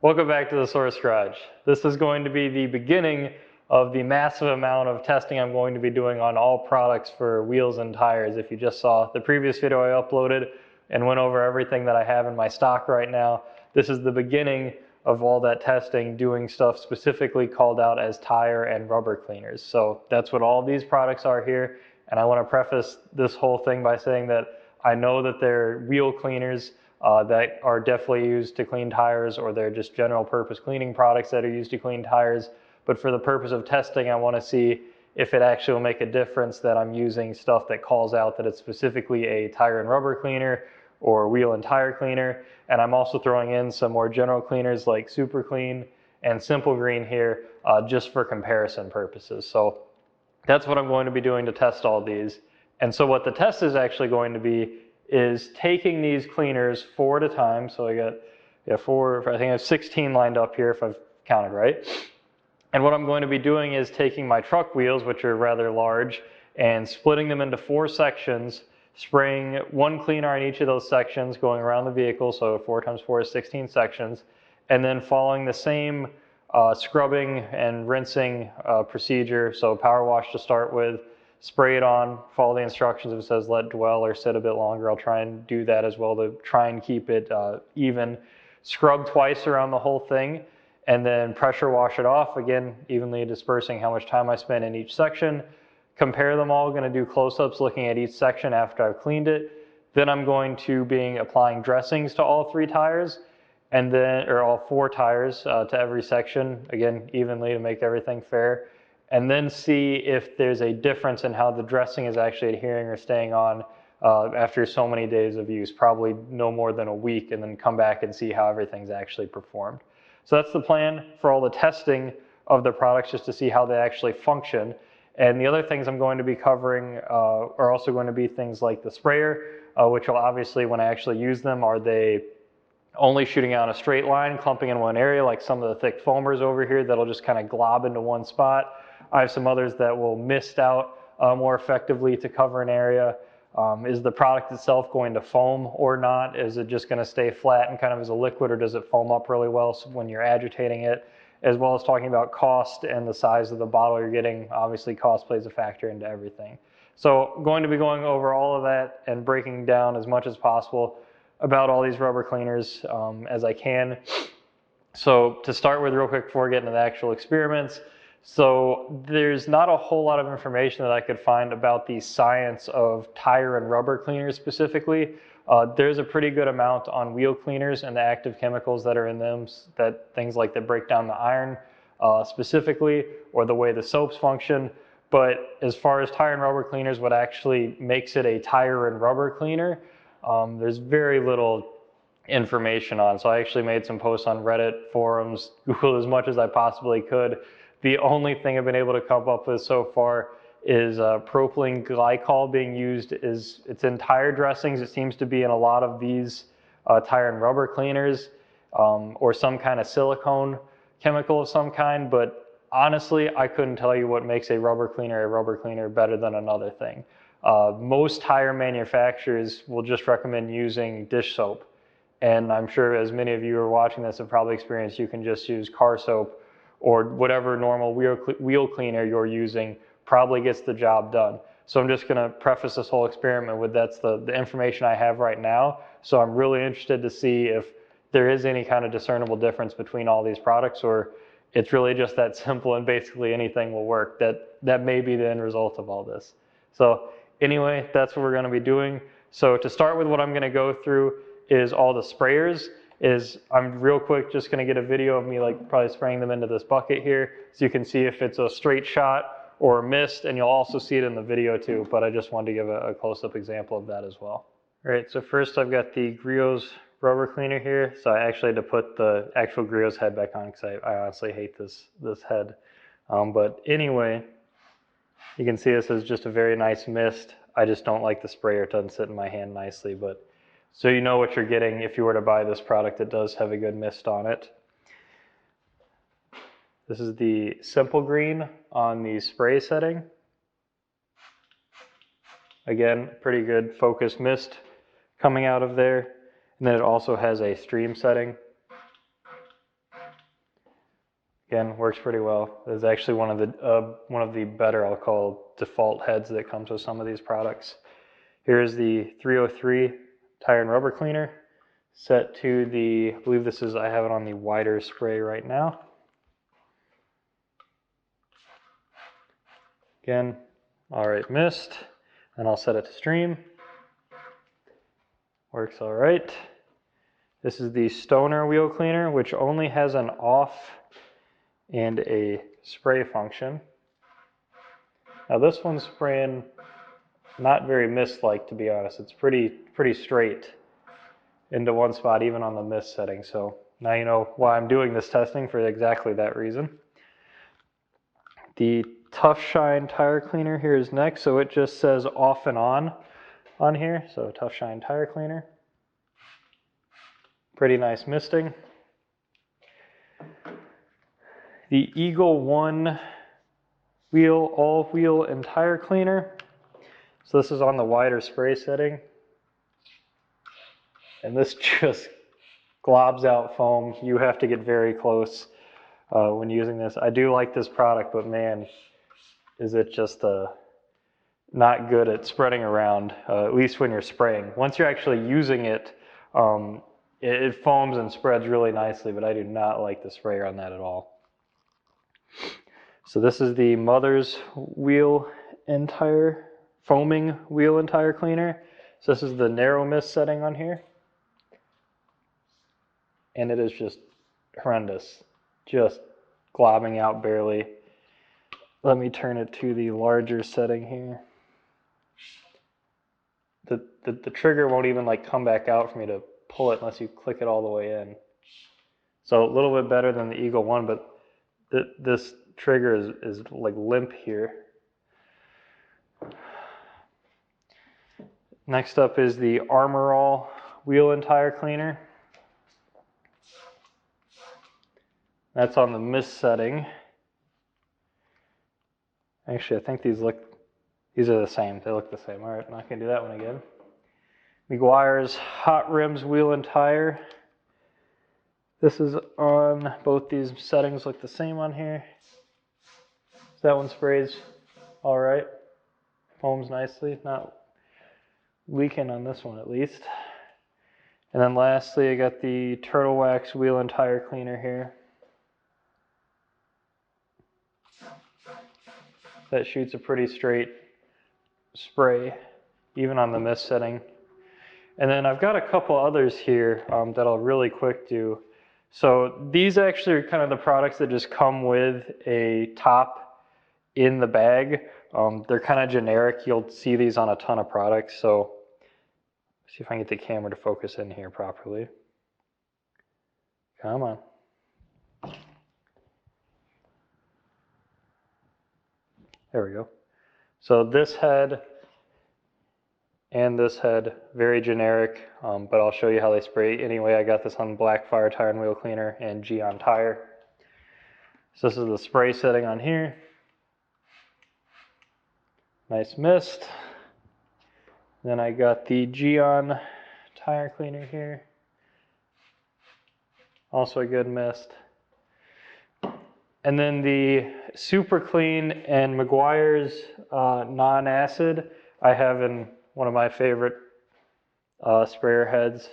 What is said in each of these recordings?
Welcome back to the Source Garage. This is going to be the beginning of the massive amount of testing I'm going to be doing on all products for wheels and tires. If you just saw the previous video I uploaded and went over everything that I have in my stock right now, this is the beginning of all that testing, doing stuff specifically called out as tire and rubber cleaners. So that's what all these products are here. And I want to preface this whole thing by saying that I know that they're wheel cleaners that are definitely used to clean tires, or they're just general purpose cleaning products that are used to clean tires. But for the purpose of testing, I want to see if it actually will make a difference that I'm using stuff that calls out that it's specifically a tire and rubber cleaner or wheel and tire cleaner. And I'm also throwing in some more general cleaners like Super Clean and Simple Green here just for comparison purposes. So that's what I'm going to be doing to test all these. And so what the test is actually going to be is taking these cleaners 4 at a time. So I got 4, I think I have 16 lined up here if I've counted right. And what I'm going to be doing is taking my truck wheels, which are rather large, and splitting them into 4 sections, spraying 1 cleaner on each of those sections going around the vehicle, so 4 times 4 is 16 sections, and then following the same scrubbing and rinsing procedure. So power wash to start with, spray it on, follow the instructions. If it says let dwell or sit a bit longer, I'll try and do that as well to try and keep it even. Scrub twice around the whole thing, and then pressure wash it off, again, evenly dispersing how much time I spend in each section. Compare them all, going to do close-ups looking at each section after I've cleaned it. Then I'm going to be applying dressings to all 3 tires, and then, or all 4 tires to every section, again, evenly to make everything fair. And then see if there's a difference in how the dressing is actually adhering or staying on after so many days of use, probably no more than a week, and then come back and see how everything's actually performed. So that's the plan for all the testing of the products, just to see how they actually function. And the other things I'm going to be covering are also going to be things like the sprayer, which will obviously, when I actually use them, are they only shooting out in a straight line, clumping in one area, like some of the thick foamers over here that'll just kind of glob into one spot. I have some others that will mist out more effectively to cover an area. Is the product itself going to foam or not? Is it just going to stay flat and kind of as a liquid, or does it foam up really well when you're agitating it? As well as talking about cost and the size of the bottle you're getting. Obviously, cost plays a factor into everything. So going to be going over all of that and breaking down as much as possible about all these rubber cleaners as I can. So to start with real quick before getting to the actual experiments, so there's not a whole lot of information that I could find about the science of tire and rubber cleaners specifically. There's a pretty good amount on wheel cleaners and the active chemicals that are in them, that things like that break down the iron specifically, or the way the soaps function. But as far as tire and rubber cleaners, what actually makes it a tire and rubber cleaner, there's very little information on. So I actually made some posts on Reddit, forums, Googled as much as I possibly could. The only thing I've been able to come up with so far is propylene glycol being used. It's in tire dressings. It seems to be in a lot of these tire and rubber cleaners, or some kind of silicone chemical of some kind. But honestly, I couldn't tell you what makes a rubber cleaner better than another thing. Most tire manufacturers will just recommend using dish soap. And I'm sure as many of you are watching this have probably experienced, you can just use car soap, or whatever normal wheel cleaner you're using probably gets the job done. So I'm just gonna preface this whole experiment with that's the information I have right now. So I'm really interested to see if there is any kind of discernible difference between all these products, or it's really just that simple and basically anything will work. That may be the end result of all this. So anyway, that's what we're gonna be doing. So to start with, what I'm gonna go through is all the sprayers. I'm real quick just gonna get a video of me like probably spraying them into this bucket here, so you can see if it's a straight shot or a mist, and you'll also see it in the video too, but I just wanted to give a close-up example of that as well. All right, so first I've got the Griot's rubber cleaner here. So I actually had to put the actual Griot's head back on because I honestly hate this head. But anyway, you can see this is just a very nice mist. I just don't like the sprayer. It doesn't sit in my hand nicely, but so you know what you're getting if you were to buy this product. It does have a good mist on it. This is the Simple Green on the spray setting. Again, pretty good focused mist coming out of there. And then it also has a stream setting. Again, works pretty well. It's actually one of the better, I'll call, default heads that comes with some of these products. Here's the 303 tire and rubber cleaner set to the, I believe this is, I have it on the wider spray right now. Again, all right, mist, and I'll set it to stream. Works all right. This is the Stoner wheel cleaner, which only has an off and a spray function. Now this one's spraying not very mist-like, to be honest. It's pretty straight into one spot, even on the mist setting. So now you know why I'm doing this testing, for exactly that reason. The Tough Shine tire cleaner here is next. So it just says off and on here. So Tough Shine tire cleaner. Pretty nice misting. The Eagle One wheel, all wheel and tire cleaner. So this is on the wider spray setting. And this just globs out foam. You have to get very close when using this. I do like this product, but man, is it just not good at spreading around, at least when you're spraying. Once you're actually using it, it foams and spreads really nicely, but I do not like the sprayer on that at all. So this is the Mother's wheel and tire, foaming wheel and tire cleaner. So this is the narrow mist setting on here. And it is just horrendous, just globbing out barely. Let me turn it to the larger setting here. The trigger won't even like come back out for me to pull it unless you click it all the way in. So a little bit better than the Eagle One, but this trigger is like limp here. Next up is the Armor All wheel and tire cleaner. That's on the mist setting. Actually, I think these are the same. They look the same. All right, I'm not gonna do that one again. Meguiar's Hot Rims wheel and tire. This is on both these settings, look the same on here. So that one sprays all right. Foams nicely, not leaking on this one at least. And then lastly, I got the Turtle Wax wheel and tire cleaner here. That shoots a pretty straight spray, even on the mist setting. And then I've got a couple others here that I'll really quick do. So these actually are kind of the products that just come with a top in the bag. They're kind of generic. You'll see these on a ton of products. So see if I can get the camera to focus in here properly. Come on. There we go. So this head and this head, very generic, but I'll show you how they spray. Anyway, I got this on Blackfire Tire and Wheel Cleaner and Geon Tire. So this is the spray setting on here. Nice mist. Then I got the Geon Tire Cleaner here. Also a good mist. And then the Super Clean and Meguiar's non-acid I have in one of my favorite sprayer heads.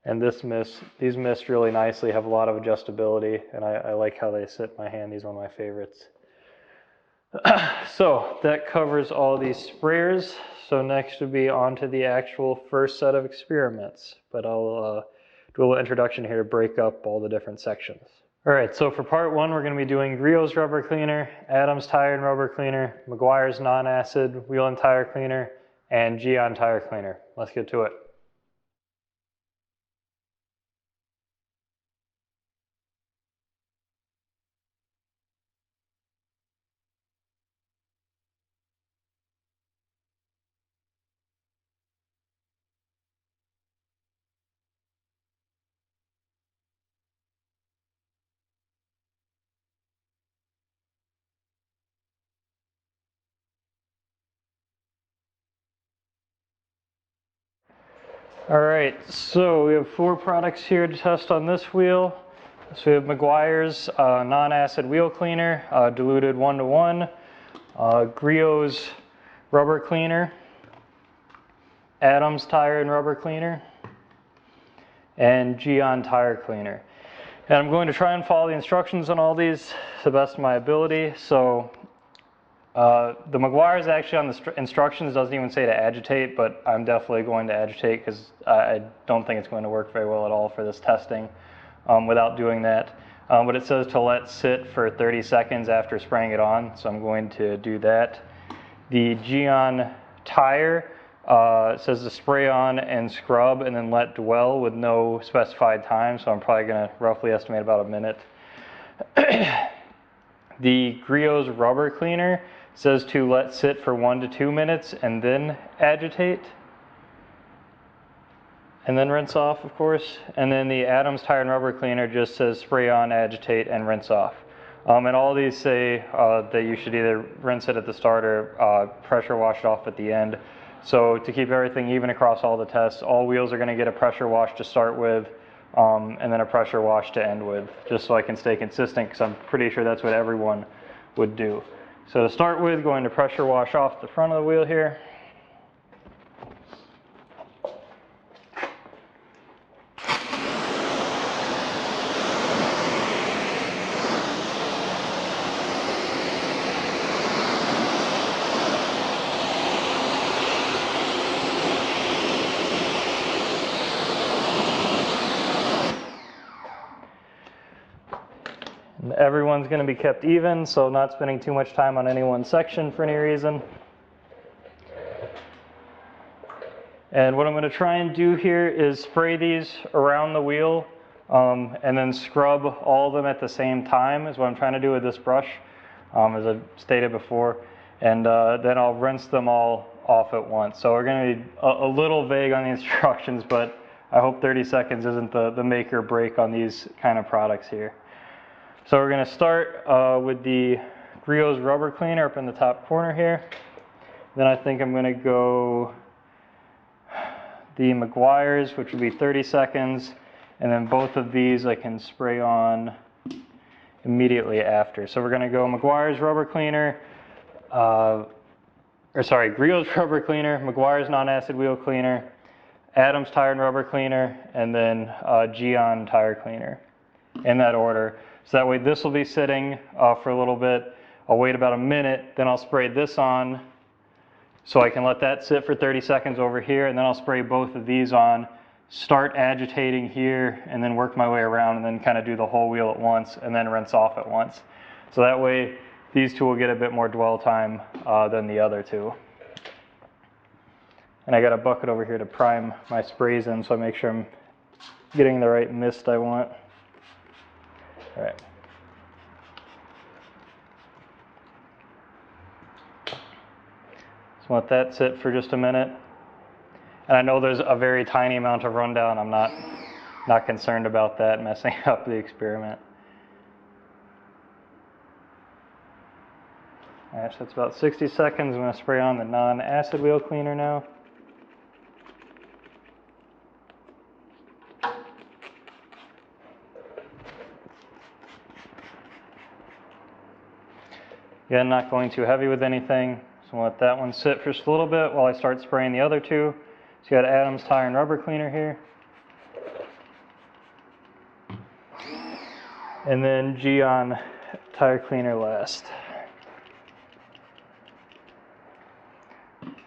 And these mist really nicely, have a lot of adjustability, and I like how they sit in my hand. These are one of my favorites. So that covers all these sprayers. So next would be on to the actual first set of experiments. But I'll do a little introduction here to break up all the different sections. All right, so for part one, we're going to be doing Griot's rubber cleaner, Adams tire and rubber cleaner, Meguiar's non-acid wheel and tire cleaner, and Geon tire cleaner. Let's get to it. All right, so we have 4 products here to test on this wheel. So we have Meguiar's non-acid wheel cleaner, diluted 1:1, Griot's rubber cleaner, Adams tire and rubber cleaner, and Gyeon tire cleaner. And I'm going to try and follow the instructions on all these to the best of my ability. So the Meguiar's actually on the instructions doesn't even say to agitate, but I'm definitely going to agitate because I don't think it's going to work very well at all for this testing without doing that. But it says to let sit for 30 seconds after spraying it on, so I'm going to do that. The Gyeon tire says to spray on and scrub and then let dwell with no specified time, so I'm probably going to roughly estimate about a minute. The Griot's rubber cleaner says to let sit for 1 to 2 minutes and then agitate. And then rinse off, of course. And then the Adams tire and rubber cleaner just says spray on, agitate, and rinse off. And all these say that you should either rinse it at the start or pressure wash it off at the end. So to keep everything even across all the tests, all wheels are going to get a pressure wash to start with, and then a pressure wash to end with, just so I can stay consistent, because I'm pretty sure that's what everyone would do. So to start with, going to pressure wash off the front of the wheel here. And everyone's going to be kept even, so not spending too much time on any one section for any reason. And what I'm going to try and do here is spray these around the wheel and then scrub all of them at the same time is what I'm trying to do with this brush, as I've stated before. And then I'll rinse them all off at once. So we're going to be a little vague on the instructions, but I hope 30 seconds isn't the make or break on these kind of products here. So we're going to start with the Griot's rubber cleaner up in the top corner here. Then I think I'm going to go the Meguiar's, which would be 30 seconds. And then both of these I can spray on immediately after. So we're going to go Meguiar's rubber cleaner, Griot's rubber cleaner, Meguiar's non-acid wheel cleaner, Adams tire and rubber cleaner, and then Gyeon tire cleaner, in that order. So that way this will be sitting for a little bit. I'll wait about a minute, then I'll spray this on so I can let that sit for 30 seconds over here, and then I'll spray both of these on, start agitating here, and then work my way around and then kind of do the whole wheel at once and then rinse off at once. So that way these two will get a bit more dwell time than the other two. And I got a bucket over here to prime my sprays in so I make sure I'm getting the right mist I want. All right. So let that sit for just a minute. And I know there's a very tiny amount of rundown. I'm not concerned about that messing up the experiment. All right, so it's about 60 seconds. I'm going to spray on the non-acid wheel cleaner now. Again, not going too heavy with anything. So I'll let that one sit for just a little bit while I start spraying the other two. So you got Adams tire and rubber cleaner here. And then Gyeon tire cleaner last.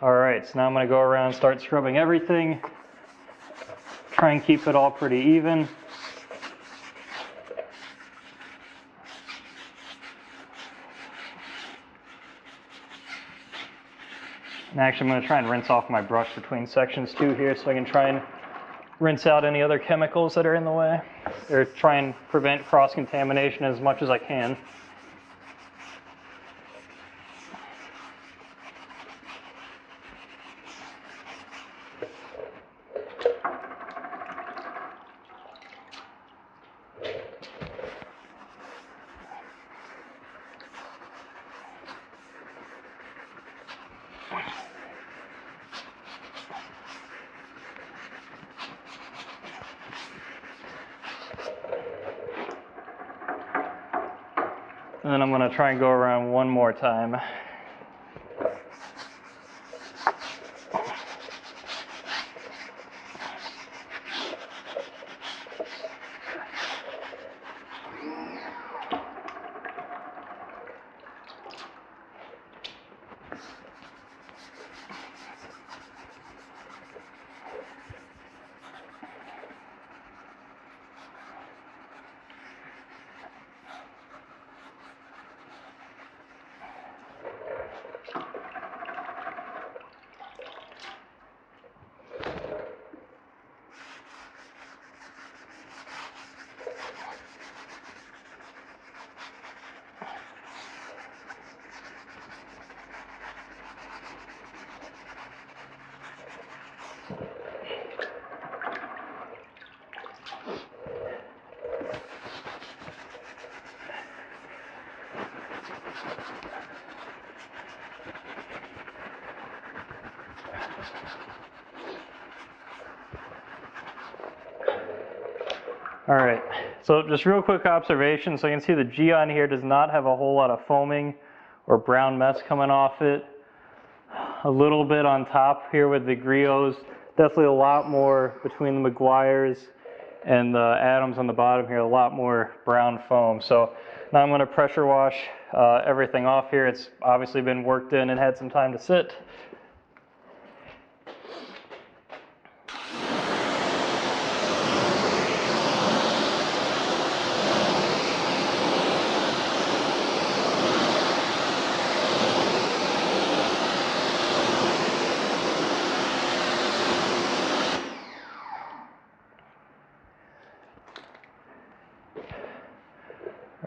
All right, so now I'm going to go around and start scrubbing everything. Try and keep it all pretty even. And actually I'm going to try and rinse off my brush between sections too here so I can try and rinse out any other chemicals that are in the way, or try and prevent cross-contamination as much as I can. And then I'm going to try and go around one more time. All right, so just real quick observation. So you can see the G on here does not have a whole lot of foaming or brown mess coming off it. A little bit on top here with the Griot's. Definitely a lot more between the Meguiar's and the Adams on the bottom here, a lot more brown foam. So now I'm going to pressure wash everything off here. It's obviously been worked in and had some time to sit.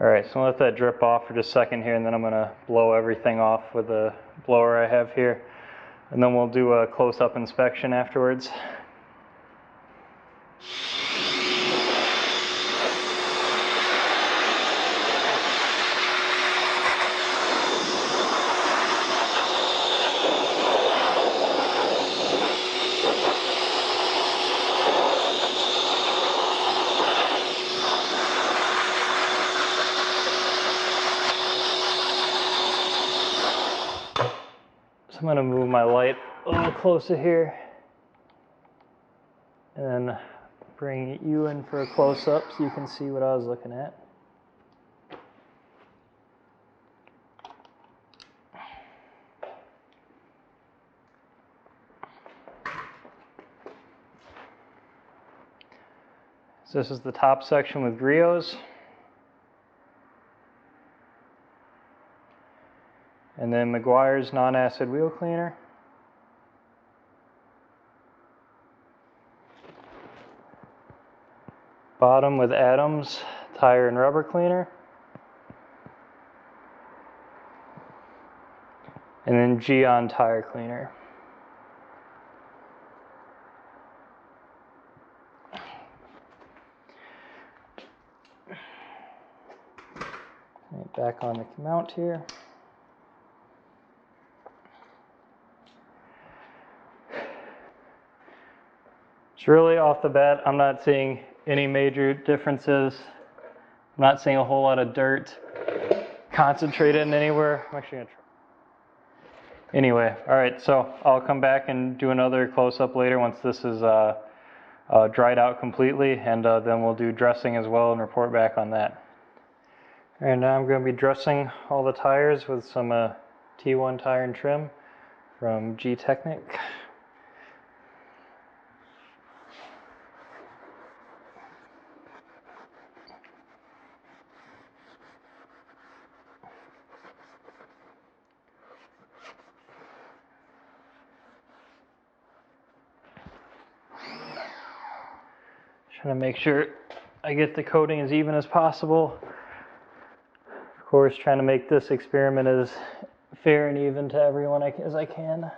All right, so I'll let that drip off for just a second here, and then I'm going to blow everything off with the blower I have here. And then we'll do a close-up inspection afterwards. I'm going to move my light a little closer here and then bring you in for a close-up so you can see what I was looking at. So this is the top section with Griot's. And then Meguiar's non-acid wheel cleaner. Bottom with Adams tire and rubber cleaner. And then Geon tire cleaner. Right, back on the mount here. So really off the bat, I'm not seeing any major differences. I'm not seeing a whole lot of dirt concentrated in anywhere. I'm actually gonna try. Anyway, all right, so I'll come back and do another close-up later once this is dried out completely, and then we'll do dressing as well and report back on that. And now I'm going to be dressing all the tires with some T1 tire and trim from Gtechniq. Trying to make sure I get the coating as even as possible. Of course, trying to make this experiment as fair and even to everyone as I can.